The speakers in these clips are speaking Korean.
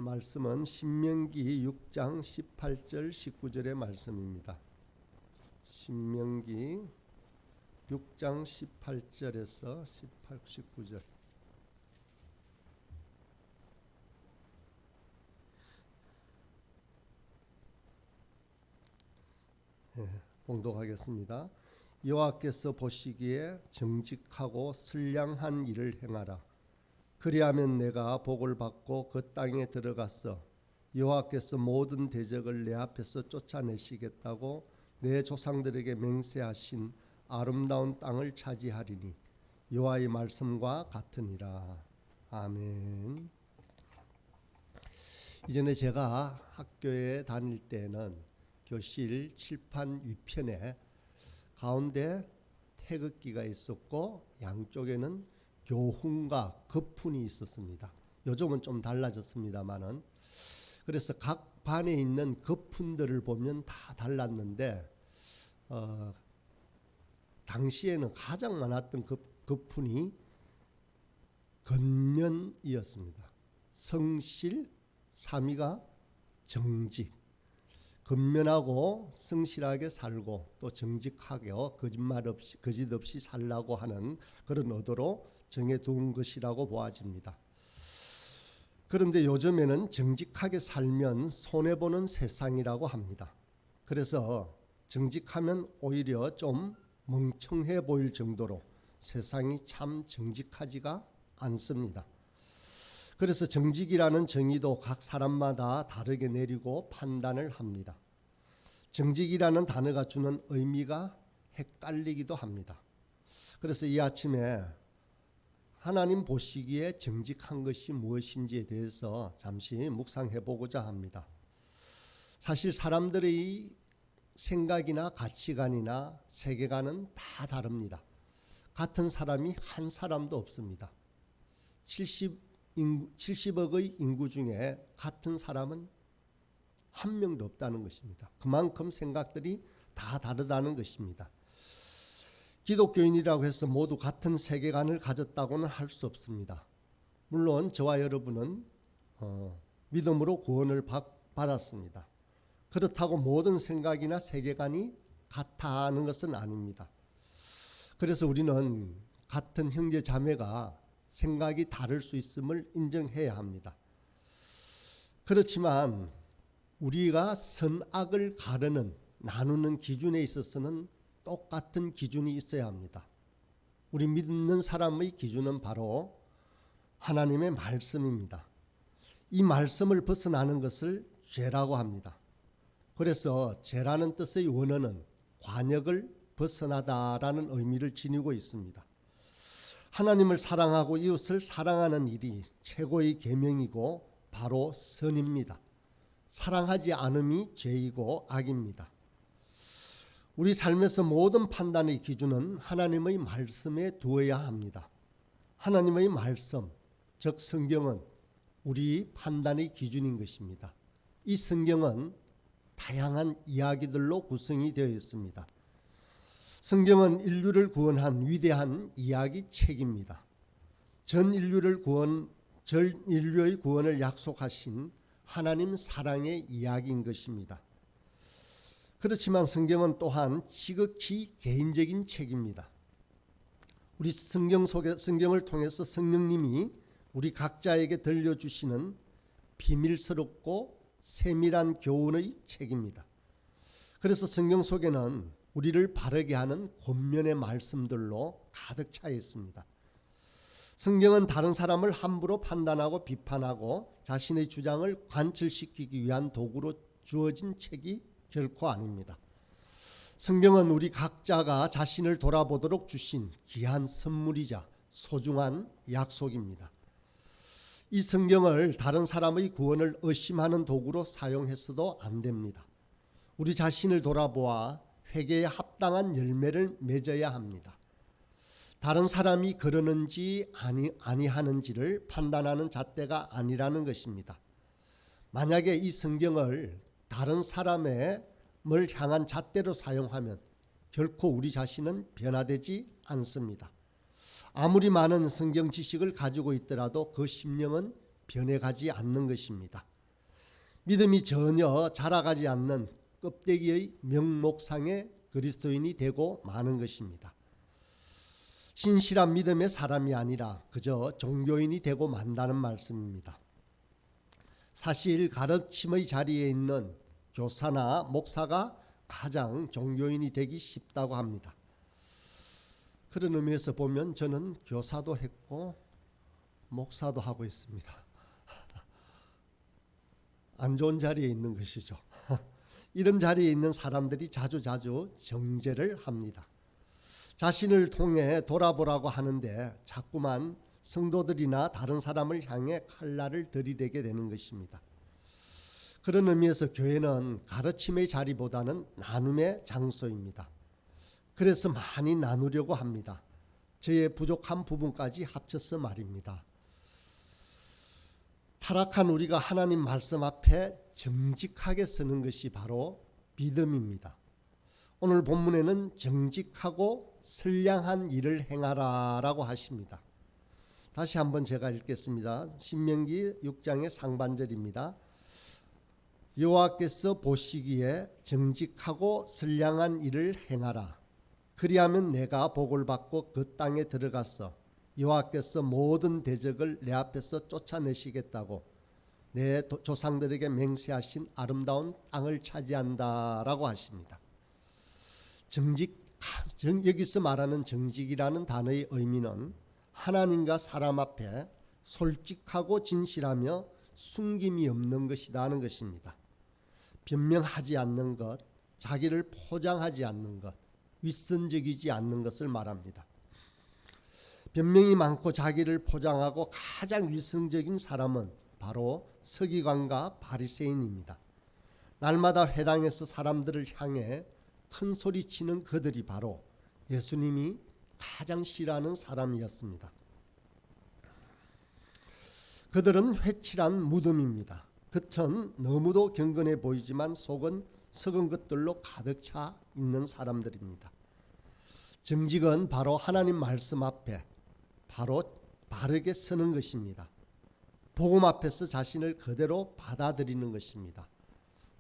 말씀은 신명기 6장 18절 19절의 말씀입니다. 신명기 6장 18절에서 18, 19절. 봉독하겠습니다. 여호와께서 보시기에 정직하고 선량한 일을 행하라. 그리하면 내가 복을 받고 그 땅에 들어가서 여호와께서 모든 대적을 내 앞에서 쫓아내시겠다고 내 조상들에게 맹세하신 아름다운 땅을 차지하리니 여호와의 말씀과 같으니라. 아멘. 이전에 제가 학교에 다닐 때는 교실 칠판 위편에 가운데 태극기가 있었고 양쪽에는 교훈과 거푼이 있었습니다. 요즘은 좀 달라졌습니다만은, 그래서 각 반에 있는 거푼들을 보면 다 달랐는데 당시에는 가장 많았던 거푼이 근면이었습니다. 성실, 3위가 정직. 근면하고 성실하게 살고 또 정직하게 거짓 없이 살라고 하는 그런 의도로 정해둔 것이라고 보아집니다. 그런데 요즘에는 정직하게 살면 손해보는 세상이라고 합니다. 그래서 정직하면 오히려 좀 멍청해 보일 정도로 세상이 참 정직하지가 않습니다. 그래서 정직이라는 정의도 각 사람마다 다르게 내리고 판단을 합니다. 정직이라는 단어가 주는 의미가 헷갈리기도 합니다. 그래서 이 아침에 하나님 보시기에 정직한 것이 무엇인지에 대해서 잠시 묵상해 보고자 합니다. 사실 사람들의 생각이나 가치관이나 세계관은 다 다릅니다. 같은 사람이 한 사람도 없습니다. 70억의 인구 중에 같은 사람은 한 명도 없다는 것입니다. 그만큼 생각들이 다 다르다는 것입니다. 기독교인이라고 해서 모두 같은 세계관을 가졌다고는 할 수 없습니다. 물론 저와 여러분은 믿음으로 구원을 받았습니다. 그렇다고 모든 생각이나 세계관이 같다는 것은 아닙니다. 그래서 우리는 같은 형제 자매가 생각이 다를 수 있음을 인정해야 합니다. 그렇지만 우리가 선악을 가르는 나누는 기준에 있어서는 똑같은 기준이 있어야 합니다. 우리 믿는 사람의 기준은 바로 하나님의 말씀입니다. 이 말씀을 벗어나는 것을 죄라고 합니다. 그래서 죄라는 뜻의 원어는 관역을 벗어나다라는 의미를 지니고 있습니다. 하나님을 사랑하고 이웃을 사랑하는 일이 최고의 계명이고 바로 선입니다. 사랑하지 않음이 죄이고 악입니다. 우리 삶에서 모든 판단의 기준은 하나님의 말씀에 두어야 합니다. 하나님의 말씀, 즉 성경은 우리 판단의 기준인 것입니다. 이 성경은 다양한 이야기들로 구성이 되어 있습니다. 성경은 인류를 구원한 위대한 이야기 책입니다. 전 인류의 구원을 약속하신 하나님 사랑의 이야기인 것입니다. 그렇지만 성경은 또한 지극히 개인적인 책입니다. 우리 성경을 통해서 성령님이 우리 각자에게 들려주시는 비밀스럽고 세밀한 교훈의 책입니다. 그래서 성경 속에는 우리를 바르게 하는 권면의 말씀들로 가득 차 있습니다. 성경은 다른 사람을 함부로 판단하고 비판하고 자신의 주장을 관철시키기 위한 도구로 주어진 책이 결코 아닙니다. 성경은 우리 각자가 자신을 돌아보도록 주신 귀한 선물이자 소중한 약속입니다. 이 성경을 다른 사람의 구원을 의심하는 도구로 사용해서도 안 됩니다. 우리 자신을 돌아보아 회개에 합당한 열매를 맺어야 합니다. 다른 사람이 그러는지 아니하는지를 판단하는 잣대가 아니라는 것입니다. 만약에 이 성경을 다른 사람을 향한 잣대로 사용하면 결코 우리 자신은 변화되지 않습니다. 아무리 많은 성경 지식을 가지고 있더라도 그 심령은 변해가지 않는 것입니다. 믿음이 전혀 자라가지 않는 껍데기의 명목상의 그리스도인이 되고 마는 것입니다. 신실한 믿음의 사람이 아니라 그저 종교인이 되고 만다는 말씀입니다. 사실 가르침의 자리에 있는 교사나 목사가 가장 종교인이 되기 쉽다고 합니다. 그런 의미에서 보면 저는 교사도 했고 목사도 하고 있습니다. 안 좋은 자리에 있는 것이죠. 이런 자리에 있는 사람들이 자주자주 정죄를 합니다. 자신을 통해 돌아보라고 하는데 자꾸만 성도들이나 다른 사람을 향해 칼날을 들이대게 되는 것입니다. 그런 의미에서 교회는 가르침의 자리보다는 나눔의 장소입니다. 그래서 많이 나누려고 합니다. 저의 부족한 부분까지 합쳐서 말입니다. 타락한 우리가 하나님 말씀 앞에 정직하게 서는 것이 바로 믿음입니다. 오늘 본문에는 정직하고 선량한 일을 행하라라고 하십니다. 다시 한번 제가 읽겠습니다. 신명기 6장의 상반절입니다. 여호와께서 보시기에 정직하고 선량한 일을 행하라. 그리하면 내가 복을 받고 그 땅에 들어가서 여호와께서 모든 대적을 내 앞에서 쫓아내시겠다고 내 조상들에게 맹세하신 아름다운 땅을 차지한다라고 하십니다. 여기서 말하는 정직이라는 단어의 의미는 하나님과 사람 앞에 솔직하고 진실하며 숨김이 없는 것이다 하는 것입니다. 변명하지 않는 것, 자기를 포장하지 않는 것, 윗선적이지 않는 것을 말합니다. 변명이 많고 자기를 포장하고 가장 위선적인 사람은 바로 서기관과 바리새인입니다. 날마다 회당에서 사람들을 향해 큰 소리치는 그들이 바로 예수님이 가장 싫어하는 사람이었습니다. 그들은 회칠한 무덤입니다. 겉은 너무도 경건해 보이지만 속은 썩은 것들로 가득 차 있는 사람들입니다. 정직은 바로 하나님 말씀 앞에 바로 바르게 서는 것입니다. 복음 앞에서 자신을 그대로 받아들이는 것입니다.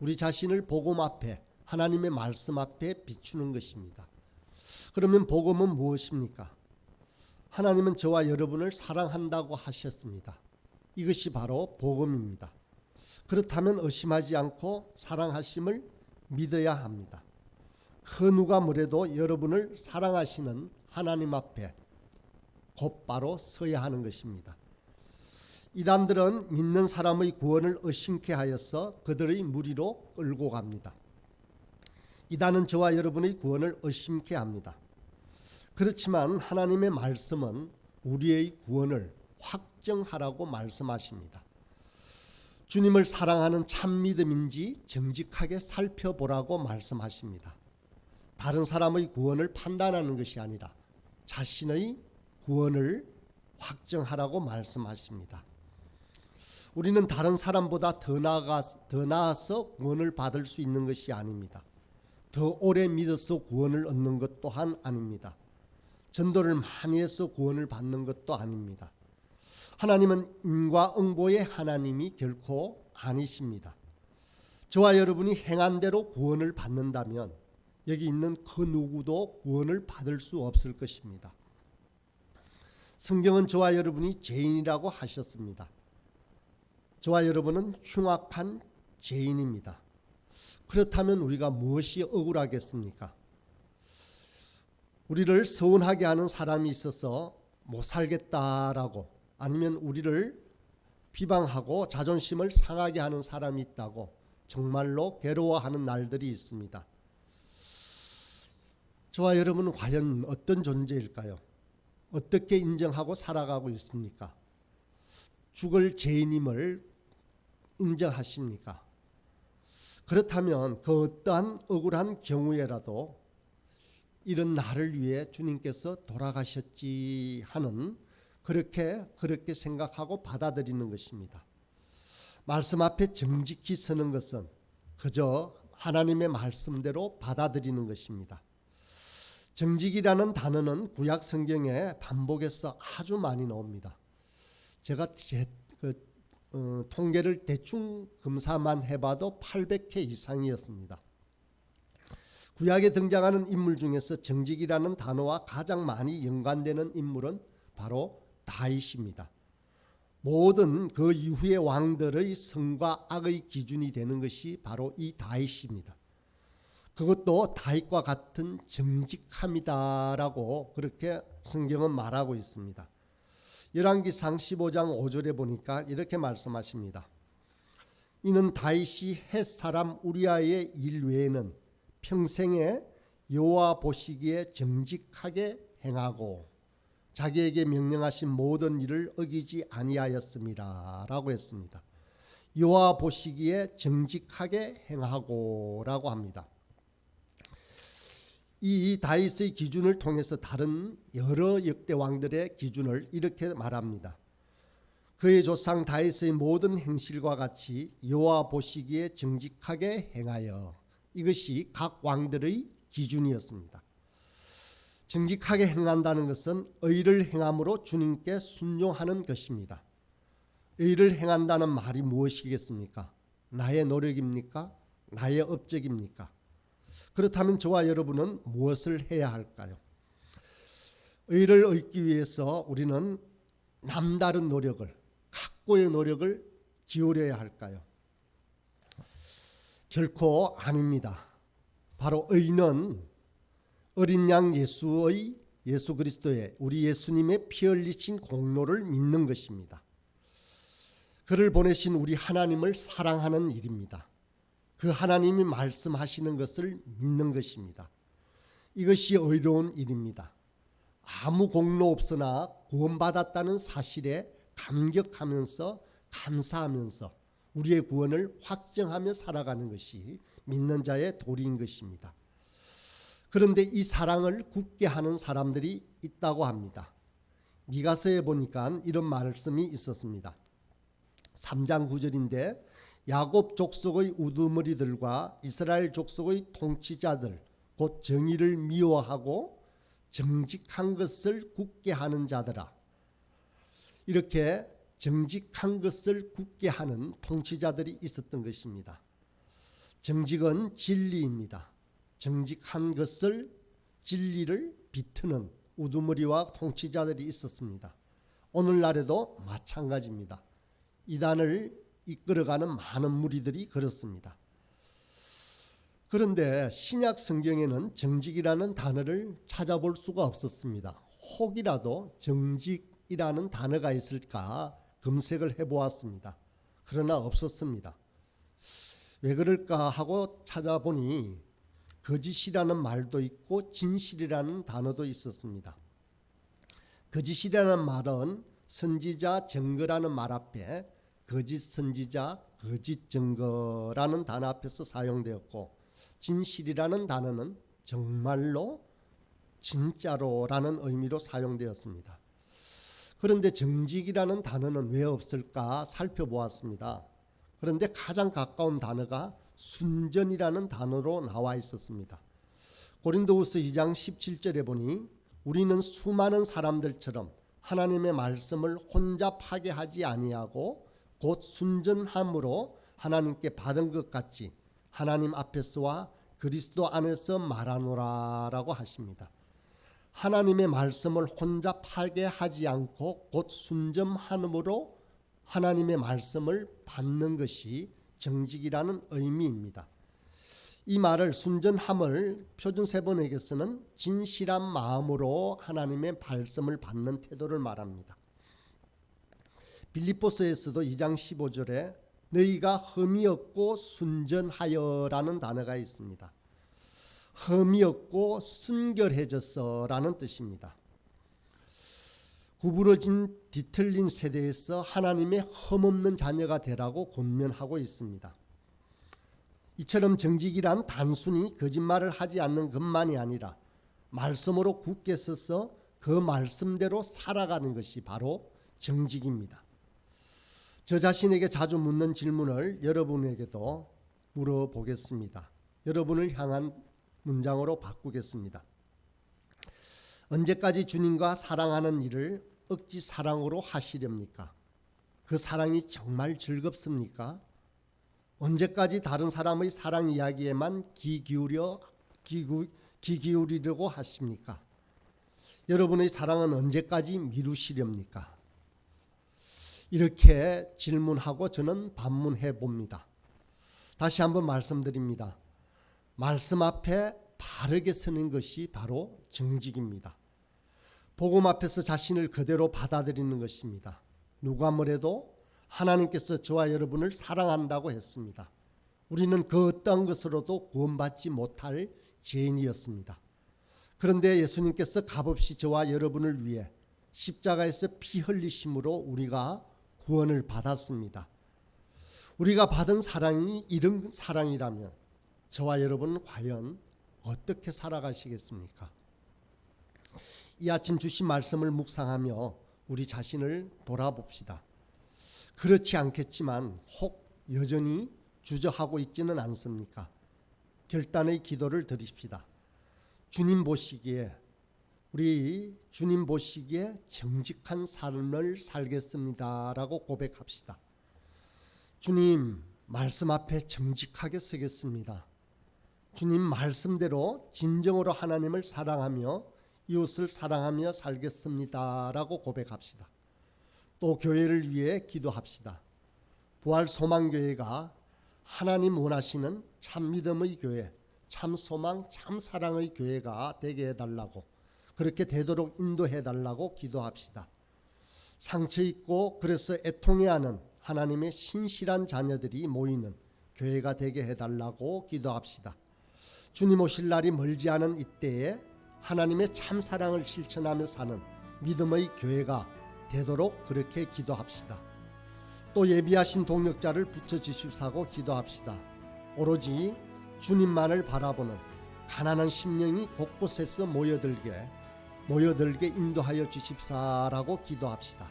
우리 자신을 복음 앞에 하나님의 말씀 앞에 비추는 것입니다. 그러면 복음은 무엇입니까? 하나님은 저와 여러분을 사랑한다고 하셨습니다. 이것이 바로 복음입니다. 그렇다면 의심하지 않고 사랑하심을 믿어야 합니다. 그 누가 뭐래도 여러분을 사랑하시는 하나님 앞에 곧바로 서야 하는 것입니다. 이단들은 믿는 사람의 구원을 의심케 하여서 그들의 무리로 끌고 갑니다. 이단은 저와 여러분의 구원을 의심케 합니다. 그렇지만 하나님의 말씀은 우리의 구원을 확정하라고 말씀하십니다. 주님을 사랑하는 참 믿음인지 정직하게 살펴보라고 말씀하십니다. 다른 사람의 구원을 판단하는 것이 아니라 자신의 구원을 확정하라고 말씀하십니다. 우리는 다른 사람보다 더 나아서 구원을 받을 수 있는 것이 아닙니다. 더 오래 믿어서 구원을 얻는 것 또한 아닙니다. 전도를 많이 해서 구원을 받는 것도 아닙니다. 하나님은 인과응보의 하나님이 결코 아니십니다. 저와 여러분이 행한 대로 구원을 받는다면 여기 있는 그 누구도 구원을 받을 수 없을 것입니다. 성경은 저와 여러분이 죄인이라고 하셨습니다. 저와 여러분은 흉악한 죄인입니다. 그렇다면 우리가 무엇이 억울하겠습니까? 우리를 서운하게 하는 사람이 있어서 못 살겠다라고, 아니면 우리를 비방하고 자존심을 상하게 하는 사람이 있다고 정말로 괴로워하는 날들이 있습니다. 저와 여러분은 과연 어떤 존재일까요? 어떻게 인정하고 살아가고 있습니까? 죽을 죄인임을 인정하십니까? 그렇다면 그 어떠한 억울한 경우에라도 이런 나를 위해 주님께서 돌아가셨지 하는 그렇게 생각하고 받아들이는 것입니다. 말씀 앞에 정직히 서는 것은 그저 하나님의 말씀대로 받아들이는 것입니다. 정직이라는 단어는 구약 성경에 반복해서 아주 많이 나옵니다. 제가 통계를 대충 검사만 해봐도 800회 이상이었습니다. 구약에 등장하는 인물 중에서 정직이라는 단어와 가장 많이 연관되는 인물은 바로 다윗입니다. 모든 그 이후의 왕들의 성과 악의 기준이 되는 것이 바로 이 다윗입니다. 그것도 다윗과 같은 정직함이다라고 그렇게 성경은 말하고 있습니다. 열왕기상 15장 5절에 보니까 이렇게 말씀하십니다. 이는 다윗이 헷 사람 우리아의 일 외에는 평생에 여호와 보시기에 정직하게 행하고 자기에게 명령하신 모든 일을 어기지 아니하였음이라 라고 했습니다. 여호와 보시기에 정직하게 행하고 라고 합니다. 이 다윗의 기준을 통해서 다른 여러 역대 왕들의 기준을 이렇게 말합니다. 그의 조상 다윗의 모든 행실과 같이 여호와 보시기에 정직하게 행하여. 이것이 각 왕들의 기준이었습니다. 정직하게 행한다는 것은 의를 행함으로 주님께 순종하는 것입니다. 의를 행한다는 말이 무엇이겠습니까? 나의 노력입니까? 나의 업적입니까? 그렇다면 저와 여러분은 무엇을 해야 할까요? 의를 얻기 위해서 우리는 남다른 노력을, 각고의 노력을 기울여야 할까요? 결코 아닙니다. 바로 의는 어린 양 예수 그리스도의 우리 예수님의 피 흘리신 공로를 믿는 것입니다. 그를 보내신 우리 하나님을 사랑하는 일입니다. 그 하나님이 말씀하시는 것을 믿는 것입니다. 이것이 의로운 일입니다. 아무 공로 없으나 구원받았다는 사실에 감격하면서 감사하면서 우리의 구원을 확정하며 살아가는 것이 믿는 자의 도리인 것입니다. 그런데 이 사랑을 굳게 하는 사람들이 있다고 합니다. 미가서에 보니까 이런 말씀이 있었습니다. 3장 9절인데 야곱 족속의 우두머리들과 이스라엘 족속의 통치자들 곧 정의를 미워하고 정직한 것을 굳게 하는 자들아. 이렇게 정직한 것을 굳게 하는 통치자들이 있었던 것입니다. 정직은 진리입니다. 정직한 것을 진리를 비트는 우두머리와 통치자들이 있었습니다. 오늘날에도 마찬가지입니다. 이단을 이끌어가는 많은 무리들이 그렇습니다. 그런데 신약 성경에는 정직이라는 단어를 찾아볼 수가 없었습니다. 혹이라도 정직이라는 단어가 있을까 검색을 해보았습니다. 그러나 없었습니다. 왜 그럴까 하고 찾아보니 거짓이라는 말도 있고 진실이라는 단어도 있었습니다. 거짓이라는 말은 선지자 증거라는 말 앞에 거짓 선지자, 거짓 증거라는 단어 앞에서 사용되었고, 진실이라는 단어는 정말로 진짜로라는 의미로 사용되었습니다. 그런데 정직이라는 단어는 왜 없을까 살펴보았습니다. 그런데 가장 가까운 단어가 순전이라는 단어로 나와 있었습니다. 고린도후서 2장 17절에 보니 우리는 수많은 사람들처럼 하나님의 말씀을 혼자 파괴하지 아니하고 곧 순전함으로 하나님께 받은 것 같이 하나님 앞에서와 그리스도 안에서 말하노라라고 하십니다. 하나님의 말씀을 혼자 파괴하지 않고 곧 순전함으로 하나님의 말씀을 받는 것이 정직이라는 의미입니다. 이 말을 순전함을 표준세번역에서는 진실한 마음으로 하나님의 말씀을 받는 태도를 말합니다. 빌립보서에서도 2장 15절에 너희가 흠이 없고 순전하여라는 단어가 있습니다. 흠이 없고 순결해졌어라는 뜻입니다. 구부러진 뒤틀린 세대에서 하나님의 흠없는 자녀가 되라고 권면하고 있습니다. 이처럼 정직이란 단순히 거짓말을 하지 않는 것만이 아니라 말씀으로 굳게 서서 그 말씀대로 살아가는 것이 바로 정직입니다. 저 자신에게 자주 묻는 질문을 여러분에게도 물어보겠습니다. 여러분을 향한 문장으로 바꾸겠습니다. 언제까지 주님과 사랑하는 일을 억지 사랑으로 하시렵니까? 그 사랑이 정말 즐겁습니까? 언제까지 다른 사람의 사랑 이야기에만 귀 기울이려고 하십니까? 여러분의 사랑은 언제까지 미루시렵니까? 이렇게 질문하고 저는 반문해 봅니다. 다시 한번 말씀드립니다. 말씀 앞에 바르게 서는 것이 바로 정직입니다. 복음 앞에서 자신을 그대로 받아들이는 것입니다. 누가 뭐래도 하나님께서 저와 여러분을 사랑한다고 했습니다. 우리는 그 어떠한 것으로도 구원받지 못할 죄인이었습니다. 그런데 예수님께서 값없이 저와 여러분을 위해 십자가에서 피 흘리심으로 우리가 구원을 받았습니다. 우리가 받은 사랑이 이런 사랑이라면 저와 여러분은 과연 어떻게 살아가시겠습니까? 이 아침 주신 말씀을 묵상하며 우리 자신을 돌아봅시다. 그렇지 않겠지만 혹 여전히 주저하고 있지는 않습니까? 결단의 기도를 드립시다. 우리 주님 보시기에 정직한 삶을 살겠습니다라고 고백합시다. 주님, 말씀 앞에 정직하게 서겠습니다. 주님 말씀대로 진정으로 하나님을 사랑하며 이웃을 사랑하며 살겠습니다라고 고백합시다. 또 교회를 위해 기도합시다. 부활 소망교회가 하나님 원하시는 참 믿음의 교회, 참 소망, 참 사랑의 교회가 되게 해달라고, 그렇게 되도록 인도해달라고 기도합시다. 상처 있고 그래서 애통해하는 하나님의 신실한 자녀들이 모이는 교회가 되게 해달라고 기도합시다. 주님 오실 날이 멀지 않은 이때에 하나님의 참 사랑을 실천하며 사는 믿음의 교회가 되도록 그렇게 기도합시다. 또 예비하신 동역자를 붙여주십사고 기도합시다. 오로지 주님만을 바라보는 가난한 심령이 곳곳에서 모여들게 인도하여 주십사라고 기도합시다.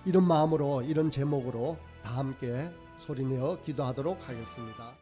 이런 마음으로, 이런 제목으로 다 함께 소리내어 기도하도록 하겠습니다.